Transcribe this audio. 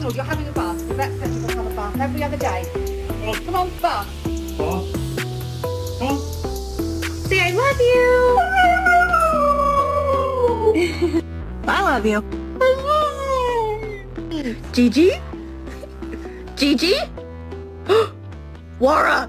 Arnold, you're having a bath. The vet said you're going to have a bath every other day. Come on, bath. What? Come on. Say I love you. I love you. Gigi? Gigi? Laura!